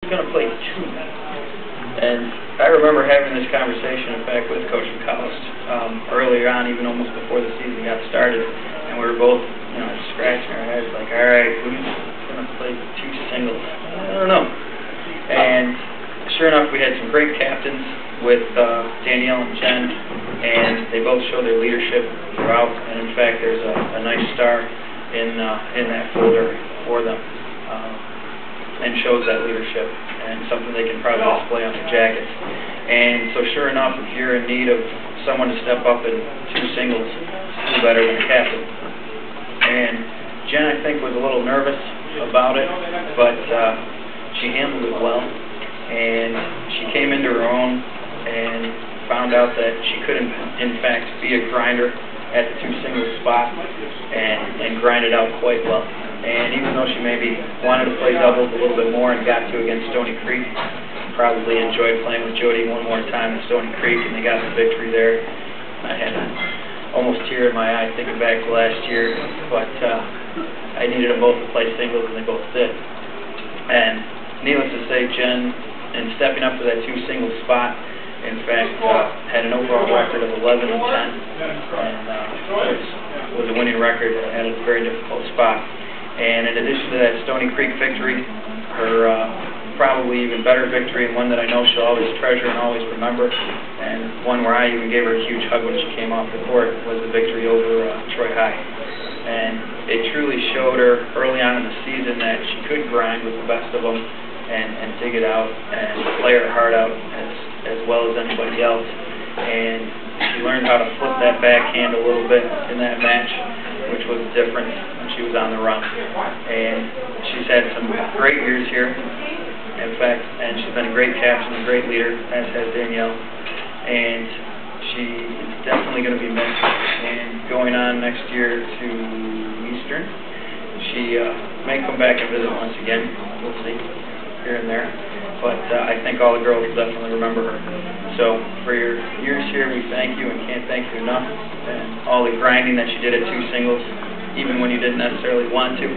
Going to play two. And I remember having this conversation, in fact, with Coach McCallist earlier on, even almost before the season got started, and we were both, scratching our heads like, all right, who's going to play two singles? I don't know. And sure enough, we had some great captains with Danielle and Jen, and they both showed their leadership throughout. And in fact, there's a nice star in that folder for them. And shows that leadership and something they can probably display on their jackets. And so sure enough, if you're in need of someone to step up in two singles, who better than a captain? And Jen, I think, was a little nervous about it, but she handled it well. And she came into her own and found out that she could, in fact, be a grinder at the two singles spot and grind it out quite well. And even though she maybe wanted to play doubles a little bit more and got to against Stony Creek, probably enjoyed playing with Jody one more time at Stony Creek, and they got the victory there. I had almost a tear in my eye thinking back to last year, but I needed them both to play singles, and they both did. And needless to say, Jen, in stepping up to that two singles spot, in fact, had an overall record of 11-10, and was a winning record at a very difficult spot. And in addition to that Stony Creek victory, her probably even better victory, and one that I know she'll always treasure and always remember, and one where I even gave her a huge hug when she came off the court, was the victory over Troy High. And it truly showed her early on in the season that she could grind with the best of them and dig it out and play her heart out as well as anybody else. And she learned how to flip that backhand a little bit in that match, which was different when she was on the run. And she's had some great years here, in fact, and she's been a great captain, a great leader, as has Danielle. And she is definitely going to be missed. And going on next year to Eastern, she may come back and visit once again. We'll see, here and there. But I think all the girls will definitely remember her. So for your years here, we thank you and can't thank you enough. And all the grinding that she did at two singles, even when you didn't necessarily want to,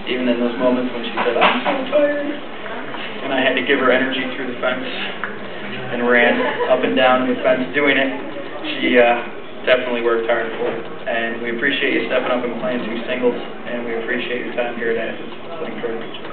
even in those moments when she said, I'm so tired, and I had to give her energy through the fence and ran up and down the fence doing it, she definitely worked hard for it. And we appreciate you stepping up and playing two singles, and we appreciate your time here at Athens. Thank you very much.